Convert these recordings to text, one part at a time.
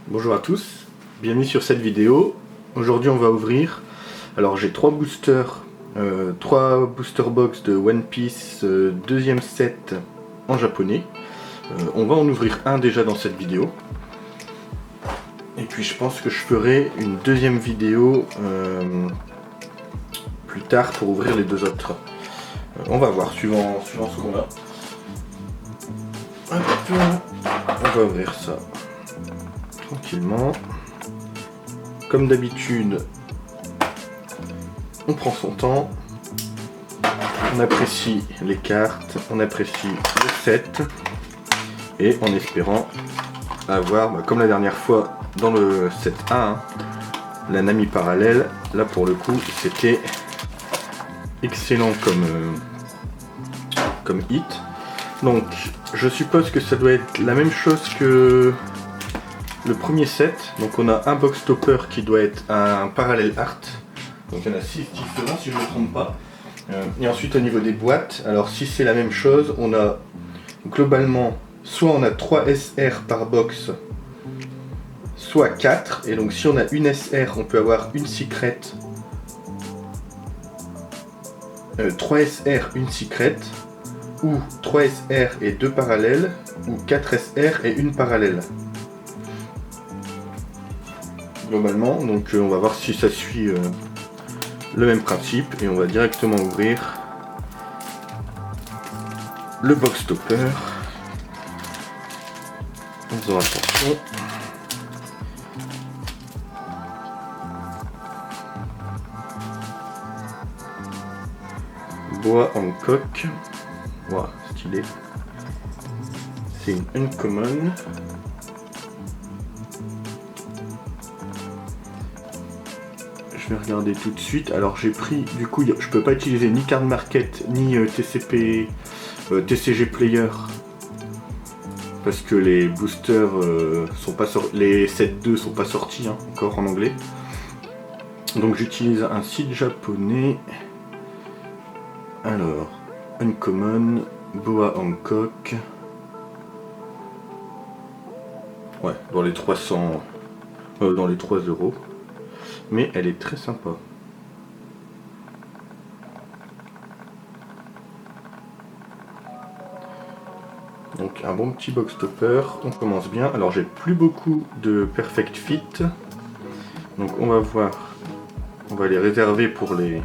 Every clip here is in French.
Bonjour à tous, bienvenue sur cette vidéo. Aujourd'hui on va ouvrir, alors j'ai trois boosters box de One Piece deuxième set en japonais. On va en ouvrir un déjà dans cette vidéo. Et puis je pense que je ferai une deuxième vidéo plus tard pour ouvrir les deux autres. On va voir suivant ce qu'on a. On va ouvrir ça tranquillement. Comme d'habitude, on prend son temps, on apprécie les cartes, on apprécie le set, et en espérant avoir, comme la dernière fois dans le set A, la Nami parallèle. Là pour le coup c'était excellent comme hit. Donc je suppose que ça doit être la même chose que le premier set. Donc on a un box topper qui doit être un parallèle art. Donc il y en a 6 différents si je ne me trompe pas. Et ensuite au niveau des boîtes, alors si c'est la même chose, on a globalement soit on a 3 SR par box, soit 4. Et donc si on a une SR, on peut avoir une secret, 3 SR, une secret, ou 3 SR et 2 parallèles, ou 4 SR et une parallèle. Globalement, donc on va voir si ça suit le même principe, et on va directement ouvrir le box topper en faisant attention. Bois en coque, wow, stylé. C'est une uncommon. Je vais regarder tout de suite. Alors j'ai pris, du coup je peux pas utiliser ni Card Market ni TCG Player parce que les boosters sont pas sortis, les 7.2 sont pas sortis encore en anglais. Donc j'utilise un site japonais. Alors, Uncommon, Boa Hancock. Ouais, dans les 300, dans les 3 euros. Mais elle est très sympa. Donc un bon petit box topper, on commence bien. Alors j'ai plus beaucoup de Perfect Fit. Donc on va voir. On va les réserver pour les...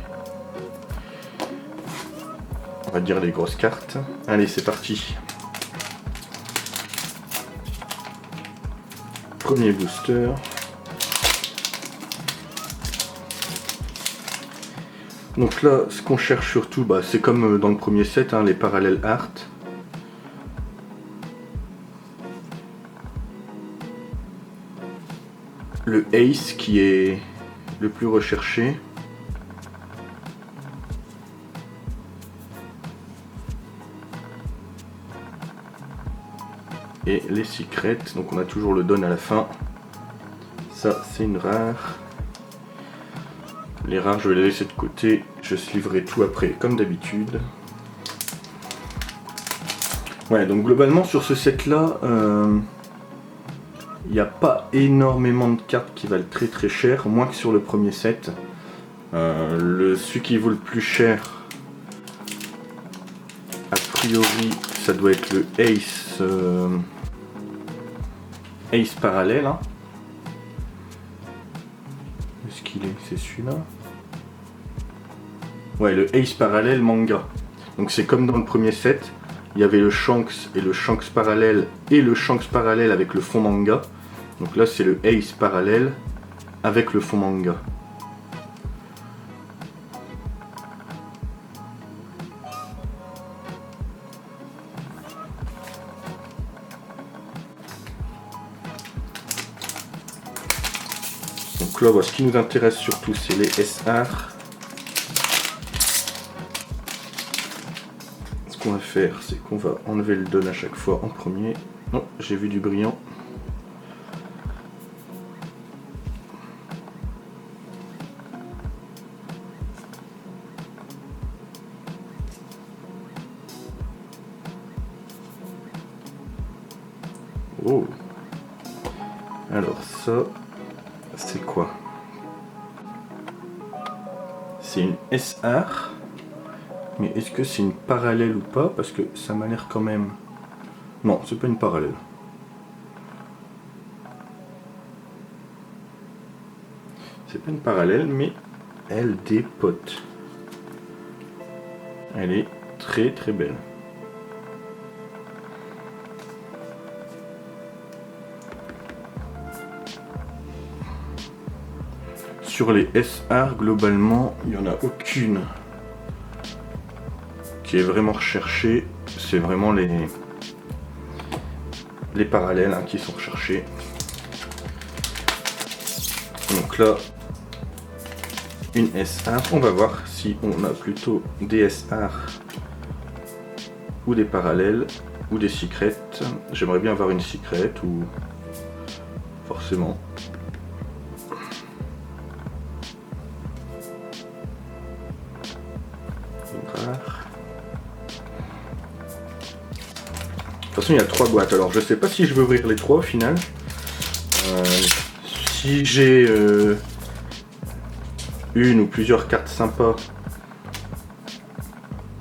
on va dire les grosses cartes. Allez, c'est parti. Premier booster. Donc là, ce qu'on cherche surtout, c'est comme dans le premier set, les parallèles art. Le Ace qui est le plus recherché. Et les secrets, donc on a toujours le don à la fin. Ça, c'est une rare. Les rares, je vais les laisser de côté. Je livrerai tout après, comme d'habitude. Ouais, donc globalement, sur ce set-là, il n'y a pas énormément de cartes qui valent très très cher, moins que sur le premier set. Celui qui vaut le plus cher, a priori, ça doit être le Ace, Ace parallèle. Est-ce qu'il est? C'est celui-là. Ouais, le Ace parallèle manga. Donc c'est comme dans le premier set, il y avait le Shanks et le Shanks parallèle et le Shanks parallèle avec le fond manga. Donc là c'est le Ace parallèle avec le fond manga. Donc là, ce qui nous intéresse surtout, c'est les SR. Ce qu'on va faire, c'est qu'on va enlever le don à chaque fois en premier. Oh, j'ai vu du brillant. Oh. Alors ça, c'est quoi? C'est une SR. Mais est-ce que c'est une parallèle ou pas? Parce que ça m'a l'air quand même... Non, c'est pas une parallèle. C'est pas une parallèle, mais elle dépote. Elle est très très belle. Sur les SR, globalement, il n'y en a aucune qui est vraiment recherchée. C'est vraiment les parallèles qui sont recherchés. Donc là, une SR. On va voir si on a plutôt des SR ou des parallèles ou des secrets. J'aimerais bien avoir une secret ou forcément. De toute façon, il y a 3 boîtes. Alors, je sais pas si je veux ouvrir les 3 au final. Si j'ai une ou plusieurs cartes sympas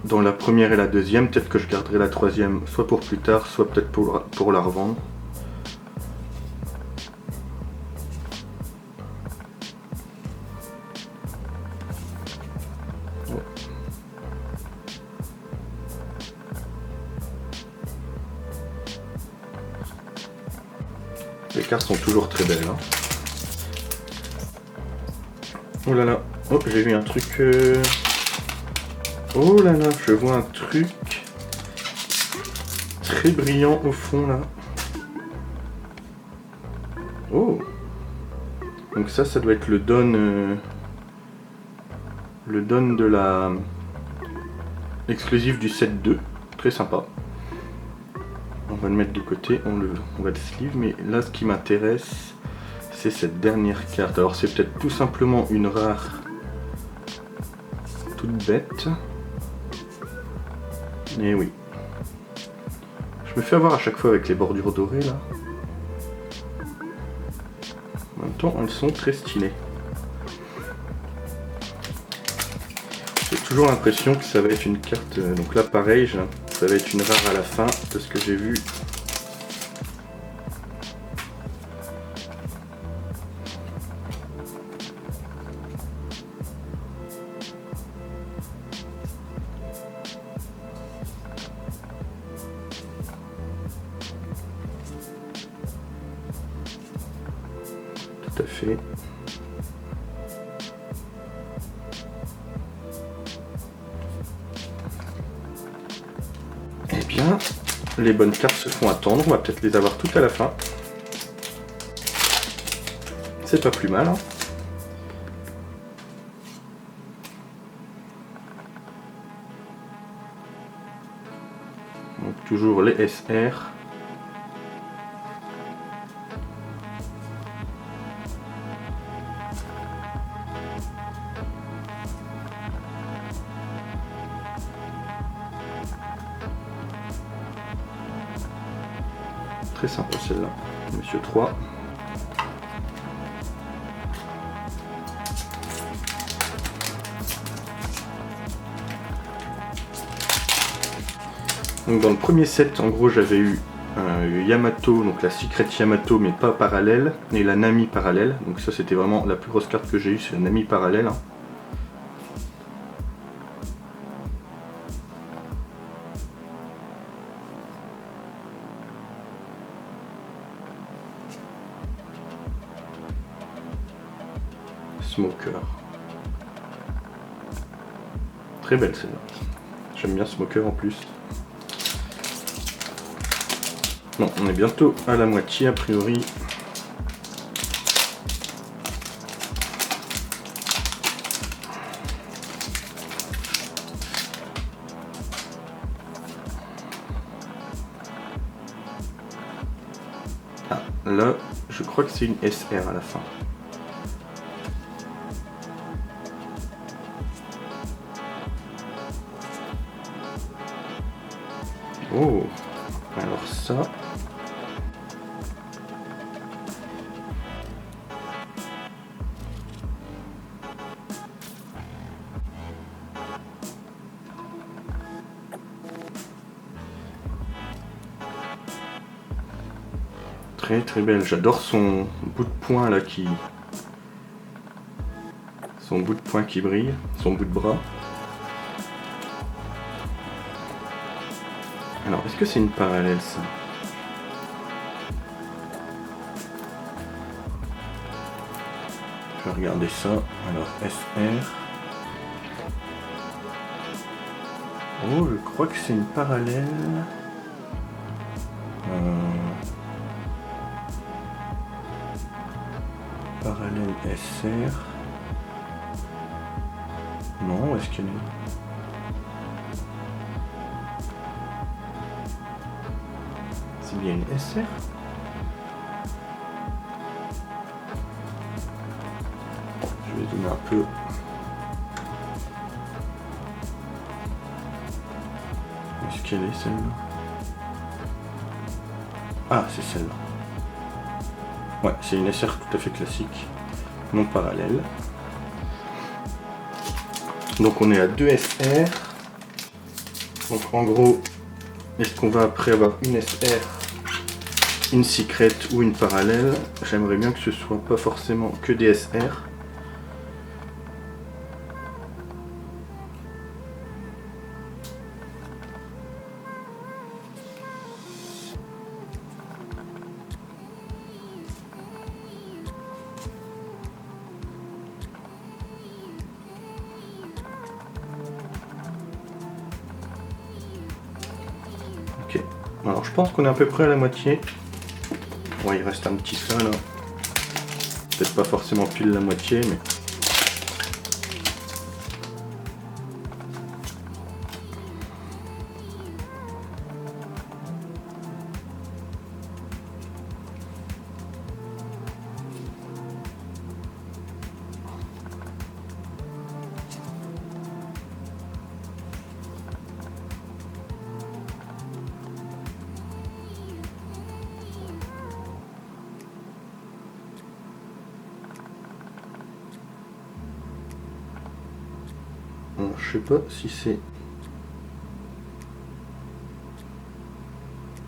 dans la première et la deuxième, peut-être que je garderai la troisième soit pour plus tard, soit peut-être pour la revendre. Les cartes sont toujours très belles. Oh là là, oh j'ai vu un truc. Oh là là, je vois un truc très brillant au fond là. Oh. Donc ça doit être le don. Le don de la exclusive du set 2. Très sympa. On va le mettre de côté, on va le sleeve, mais là ce qui m'intéresse, c'est cette dernière carte. Alors c'est peut-être tout simplement une rare toute bête. Et oui. Je me fais avoir à chaque fois avec les bordures dorées là. En même temps, elles sont très stylées. J'ai toujours l'impression que ça va être une carte, donc là pareil, ça va être une rare à la fin, de ce que j'ai vu. Tout à fait. Eh bien, les bonnes cartes se font attendre, on va peut-être les avoir toutes à la fin. C'est pas plus mal. Donc toujours les SR. Très sympa celle-là, Monsieur 3. Donc dans le premier set, en gros, j'avais eu Yamato, donc la Secret Yamato, mais pas parallèle, et la Nami parallèle. Donc ça, c'était vraiment la plus grosse carte que j'ai eue, c'est la Nami parallèle. Smoker. Très belle celle-là. J'aime bien Smoker en plus. Bon, on est bientôt à la moitié a priori. Ah, là, je crois que c'est une SR à la fin. Oh, alors ça... Très très belle. J'adore son bout de poing là qui... Son bout de poing qui brille. Son bout de bras. Alors, est-ce que c'est une parallèle ça? Je vais regarder ça. Alors, SR. Oh, je crois que c'est une parallèle. Parallèle SR. Non, où est-ce qu'elle est? C'est bien une SR? Je vais zoomer un peu. Où est-ce qu'elle est celle-là? Ah, c'est celle-là. Ouais, c'est une SR tout à fait classique, non parallèle. Donc on est à 2 SR. Donc en gros, est-ce qu'on va après avoir une SR, une secret ou une parallèle? J'aimerais bien que ce soit pas forcément que des SR. Ok, alors je pense qu'on est à peu près à la moitié. Bon, il reste un petit fin là. Peut-être pas forcément pile la moitié, mais... Alors, je sais pas si c'est...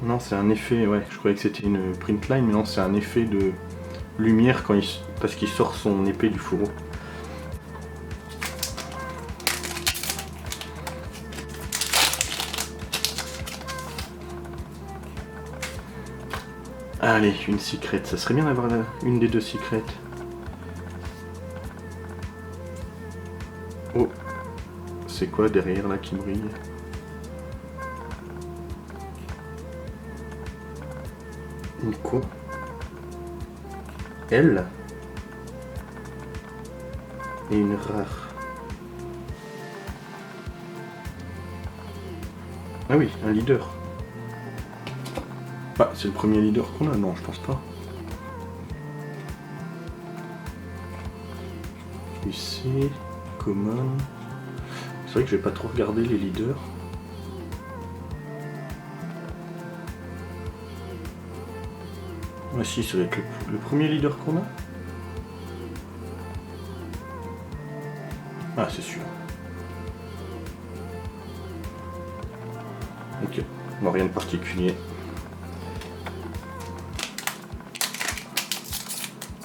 Non, c'est un effet, ouais, je croyais que c'était une print line, mais non, c'est un effet de lumière quand parce qu'il sort son épée du fourreau. Allez, une secret, ça serait bien d'avoir une des deux secrets. Oh, c'est quoi derrière là qui brille? Une quoi? Elle et une rare. Ah oui, un leader. Ah, c'est le premier leader qu'on a? Non, je pense pas. Ici, common. C'est vrai que j'ai pas trop regardé les leaders. Ah si, ça va être le premier leader qu'on a. Ah, c'est sûr. Ok, bon, rien de particulier.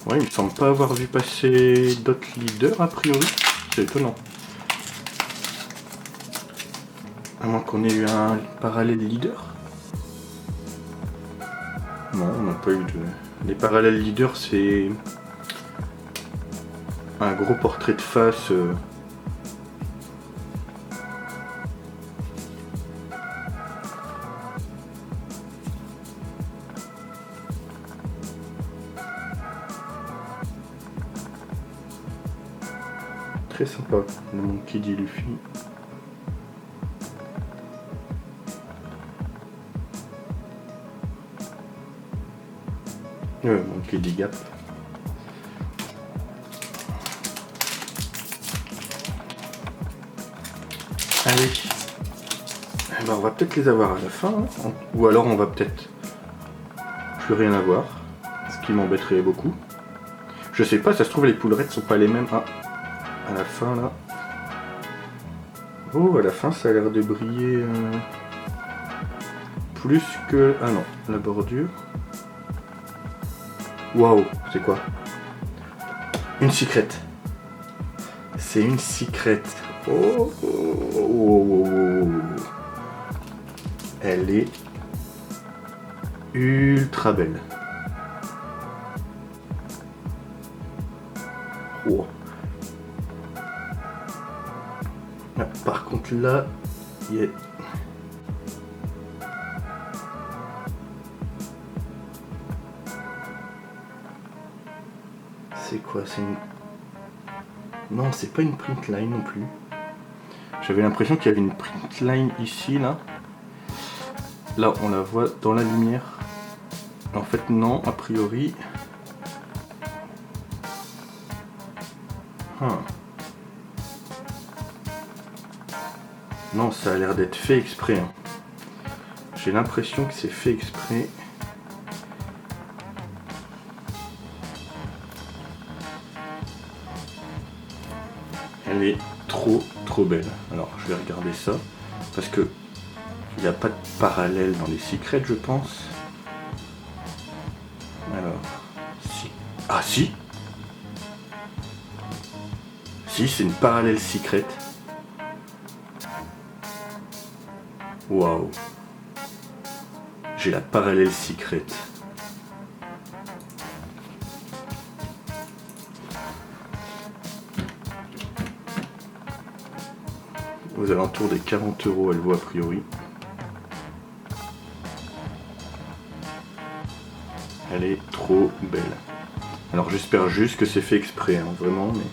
Ouais, il me semble pas avoir vu passer d'autres leaders a priori. C'est étonnant. À moins qu'on ait eu un parallèle leader. Non, on n'a pas eu de... Les parallèles leaders, c'est un gros portrait de face. Très sympa, le Monkey D. Luffy. Monkey D. Gap. Allez. Eh ben, on va peut-être les avoir à la fin, hein. Ou alors on va peut-être plus rien avoir, ce qui m'embêterait beaucoup. Je sais pas, ça se trouve les poulerettes sont pas les mêmes. Ah, à la fin là. Oh, à la fin ça a l'air de briller plus que... Ah non, la bordure. Waouh, c'est quoi? Une secret. C'est une secret. Oh, oh, oh, oh, oh. Elle est ultra belle. Oh. Ah, par contre là, il y a... C'est quoi? C'est une... Non, c'est pas une print line non plus. J'avais l'impression qu'il y avait une print line ici, là. Là, on la voit dans la lumière. En fait, non, a priori. Non, ça a l'air d'être fait exprès. Hein. J'ai l'impression que c'est fait exprès. Elle est trop belle. Alors, je vais regarder ça. Parce que il n'y a pas de parallèle dans les secrets, je pense. Alors, si. Ah, si! Si, c'est une parallèle secret. Waouh! J'ai la parallèle secret. Aux alentours des 40 €, elle vaut a priori. Elle est trop belle. Alors j'espère juste que c'est fait exprès, hein, vraiment, mais...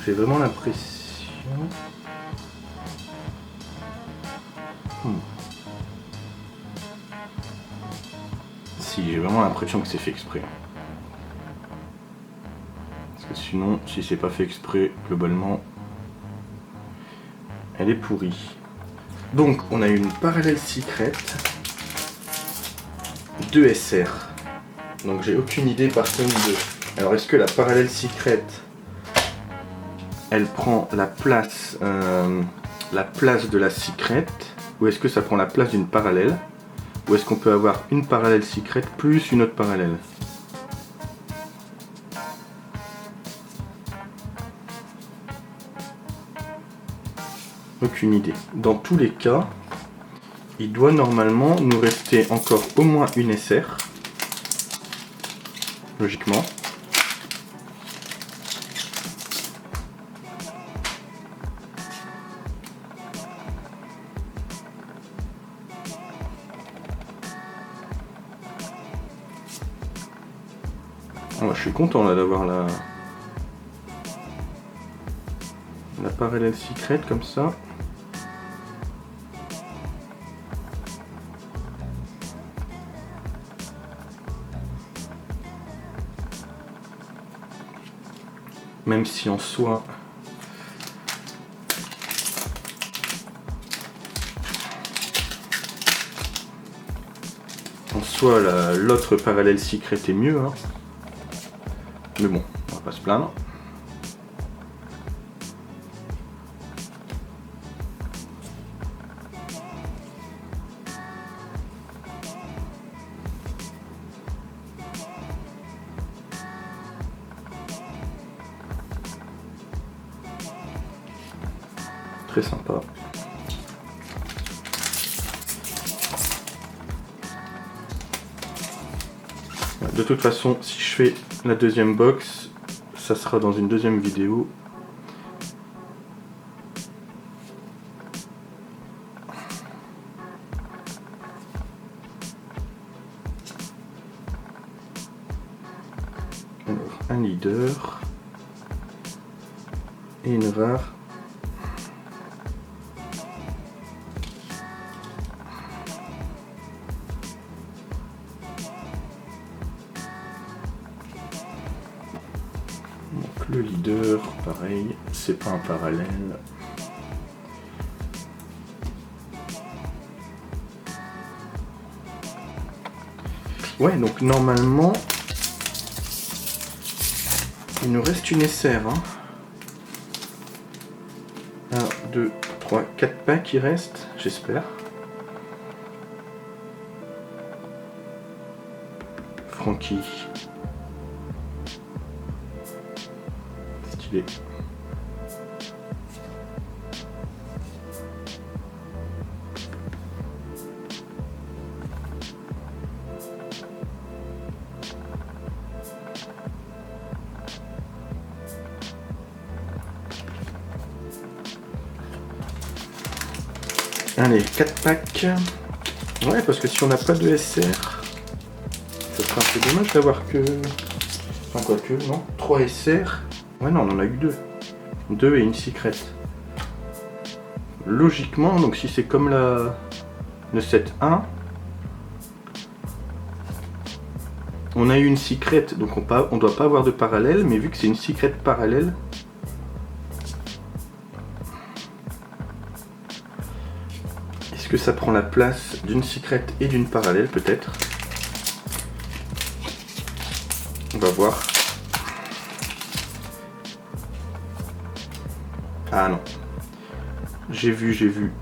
J'ai vraiment l'impression... Si, j'ai vraiment l'impression que c'est fait exprès. Parce que sinon, si c'est pas fait exprès, globalement, elle est pourrie. Donc, on a une parallèle secret, 2 SR. Donc j'ai aucune idée par contre de... Alors est-ce que la parallèle secret, elle prend la place de la secret, ou est-ce que ça prend la place d'une parallèle, ou est-ce qu'on peut avoir une parallèle secret plus une autre parallèle? Aucune idée. Dans tous les cas, il doit normalement nous rester encore au moins une SR. Logiquement. Oh, je suis content là d'avoir la parallèle secret comme ça. Même si en soi l'autre parallèle secret est mieux, hein. Mais bon, on va pas se plaindre. Très sympa. De toute façon, si je fais la deuxième box, ça sera dans une deuxième vidéo. Alors, un leader et une rare. Donc le leader, pareil, c'est pas un parallèle. Ouais, donc normalement, il nous reste une SR. Hein. 1, 2, 3, 4 packs qui restent, j'espère. Frankie. Stylé. Allez, 4 packs. Ouais, parce que si on n'a pas de SR, ça serait un peu dommage d'avoir que... Enfin, quoi que, non, 3 SR. Ouais, non, on en a eu 2. 2 et une secret. Logiquement, donc si c'est comme le set 1, on a eu une secret, donc on doit pas avoir de parallèle, mais vu que c'est une secret parallèle, est-ce que ça prend la place d'une secret et d'une parallèle peut-être? On va voir. Ah non. J'ai vu.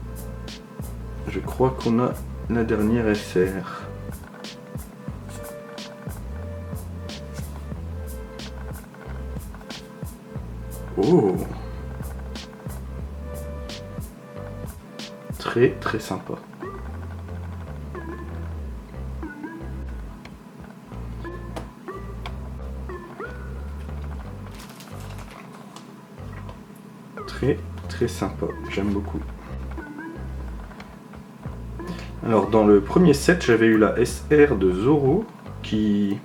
Je crois qu'on a la dernière SR. Oh! Très très sympa. Très très sympa, j'aime beaucoup. Alors dans le premier set, j'avais eu la SR de Zoro qui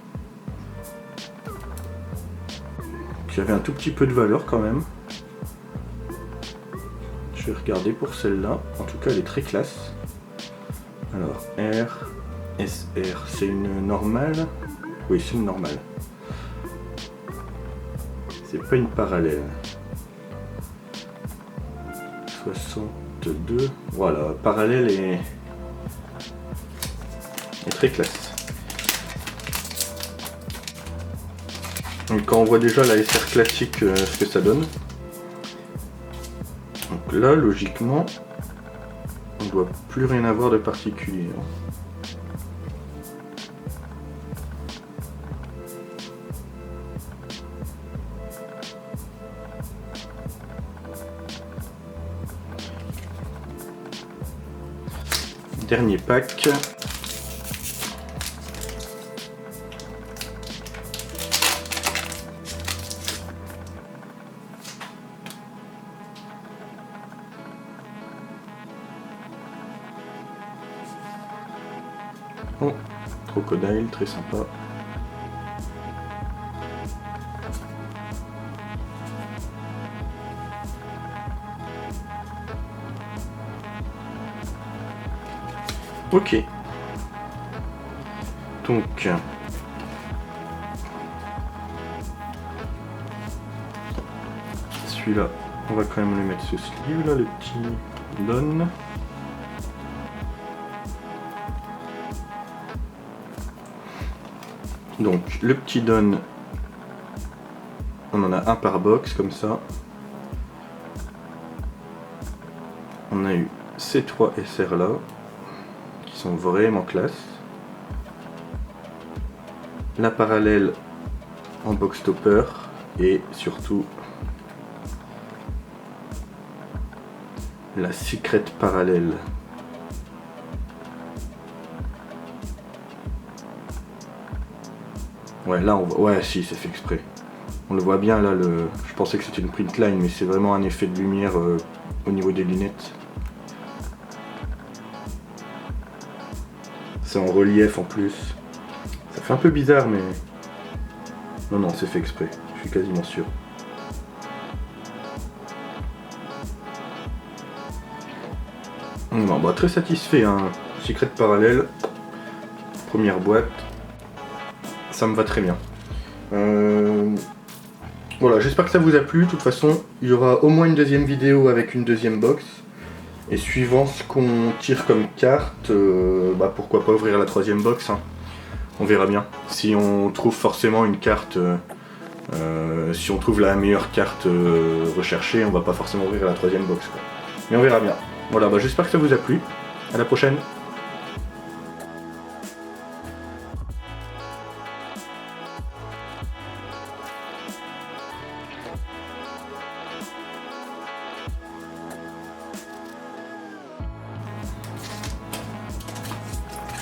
avait un tout petit peu de valeur quand même. Je vais regarder pour celle-là. En tout cas, elle est très classe. Alors, R, SR, c'est une normale. Oui, c'est une normale. C'est pas une parallèle. 62. Voilà, parallèle est très classe. Donc, quand on voit déjà la SR classique, ce que ça donne. Donc là, logiquement, on ne doit plus rien avoir de particulier. Dernier pack. Oh, crocodile, très sympa. Ok. Donc, celui-là, on va quand même lui mettre ce sleeve là, le petit Don. Donc, le petit Don, on en a un par box comme ça. On a eu ces 3 SR là, qui sont vraiment classe. La parallèle en box topper et surtout la secret parallèle. Ouais, là on voit. Ouais, si, c'est fait exprès. On le voit bien là. Je pensais que c'était une print line, mais c'est vraiment un effet de lumière au niveau des lunettes. C'est en relief en plus. Ça fait un peu bizarre, mais non, c'est fait exprès. Je suis quasiment sûr. Non, bah très satisfait. Hein. Secret parallèle. Première boîte. Ça me va très bien. Voilà, j'espère que ça vous a plu. De toute façon, il y aura au moins une deuxième vidéo avec une deuxième box. Et suivant ce qu'on tire comme carte, bah pourquoi pas ouvrir la troisième box. Hein. On verra bien. Si on trouve forcément une carte, si on trouve la meilleure carte recherchée, on va pas forcément ouvrir la troisième box. Quoi. Mais on verra bien. Voilà, bah j'espère que ça vous a plu. À la prochaine.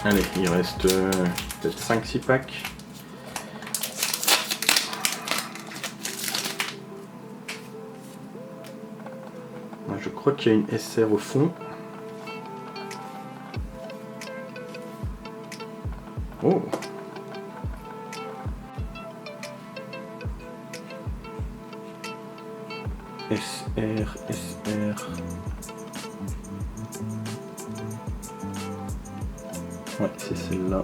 Allez, il reste peut-être 5-6 packs. Je crois qu'il y a une SR au fond. Oh! SR. Ouais, c'est celle-là.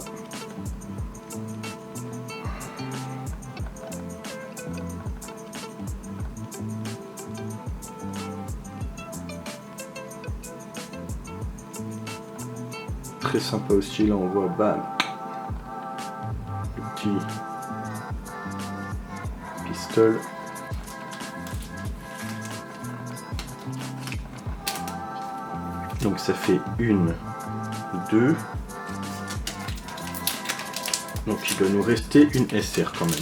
Très sympa aussi, là on voit bam, le petit pistolet. Donc ça fait 1, 2. Donc il doit nous rester une SR quand même.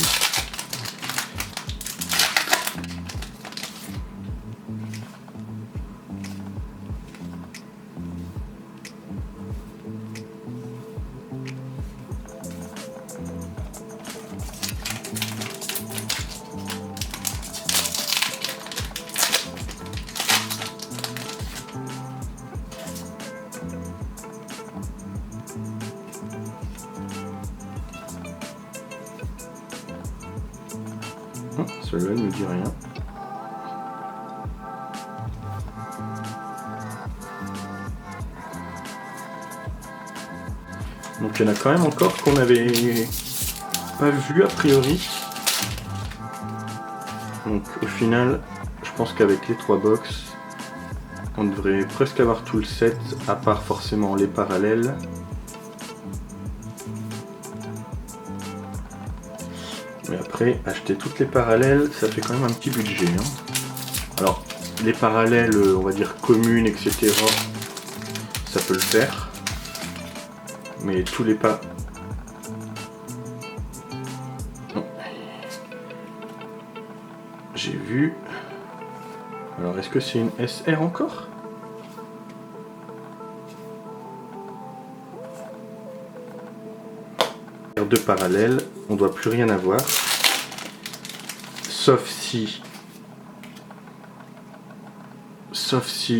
Celui-là ne me dit rien. Donc il y en a quand même encore qu'on n'avait pas vu a priori. Donc au final, je pense qu'avec les 3 box, on devrait presque avoir tout le set, à part forcément les parallèles. Mais après, acheter toutes les parallèles, ça fait quand même un petit budget. Hein. Alors, les parallèles, on va dire communes, etc., ça peut le faire. Mais tous les pas... J'ai vu... Alors, est-ce que c'est une SR encore ? Deux parallèles, on doit plus rien avoir. Sauf si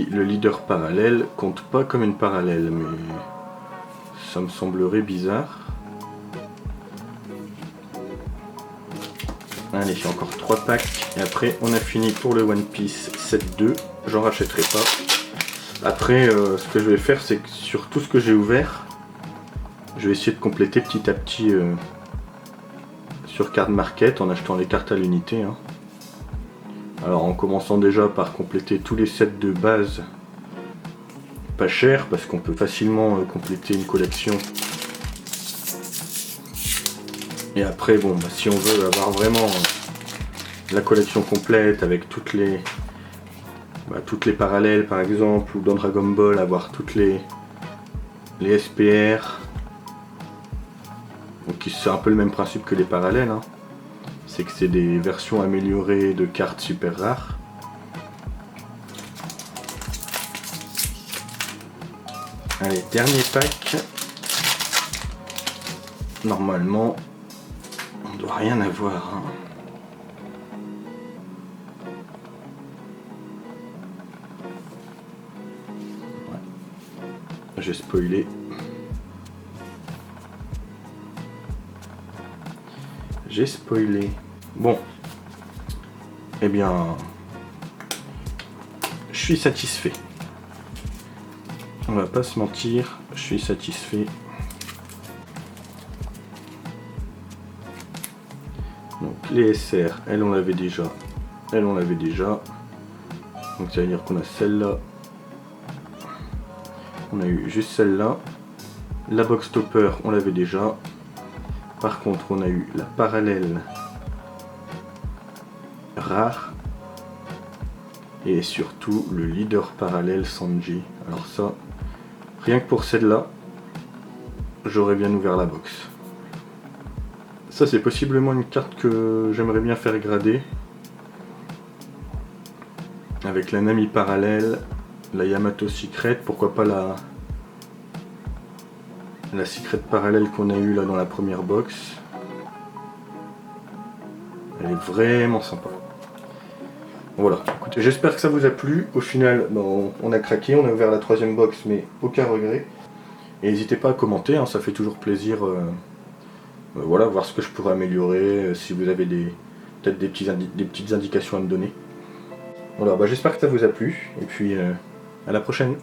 le leader parallèle compte pas comme une parallèle, mais ça me semblerait bizarre. Allez, j'ai encore 3 packs et après on a fini pour le One Piece 7-2. J'en rachèterai pas. Après, ce que je vais faire, c'est que sur tout ce que j'ai ouvert, je vais essayer de compléter petit à petit sur Card Market en achetant les cartes à l'unité. Hein. Alors en commençant déjà par compléter tous les sets de base pas cher, parce qu'on peut facilement compléter une collection. Et après bon, bah, si on veut avoir vraiment la collection complète avec toutes les parallèles par exemple, ou dans Dragon Ball avoir toutes les SPR. Donc c'est un peu le même principe que les parallèles, hein. C'est que c'est des versions améliorées de cartes super rares. Allez, dernier pack. Normalement, on doit rien avoir. Hein. Ouais. J'ai spoilé. J'ai spoilé. Bon. Eh bien, je suis satisfait. On va pas se mentir, je suis satisfait. Donc les SR, elles on l'avait déjà. Elles on l'avait déjà. Donc ça veut dire qu'on a celle-là. On a eu juste celle-là. La box topper, on l'avait déjà. Par contre, on a eu la parallèle rare. Et surtout le leader parallèle Sanji. Alors ça, rien que pour celle-là, j'aurais bien ouvert la box. Ça c'est possiblement une carte que j'aimerais bien faire grader. Avec la Nami parallèle, la Yamato Secret, pourquoi pas la secret parallèle qu'on a eue là dans la première box. Elle est vraiment sympa. Voilà, écoutez, j'espère que ça vous a plu. Au final, bon, on a craqué, on a ouvert la troisième box, mais aucun regret. Et n'hésitez pas à commenter, hein, ça fait toujours plaisir. Voilà, voir ce que je pourrais améliorer, si vous avez peut-être des petites indications à me donner. Voilà, bah, j'espère que ça vous a plu, et puis à la prochaine.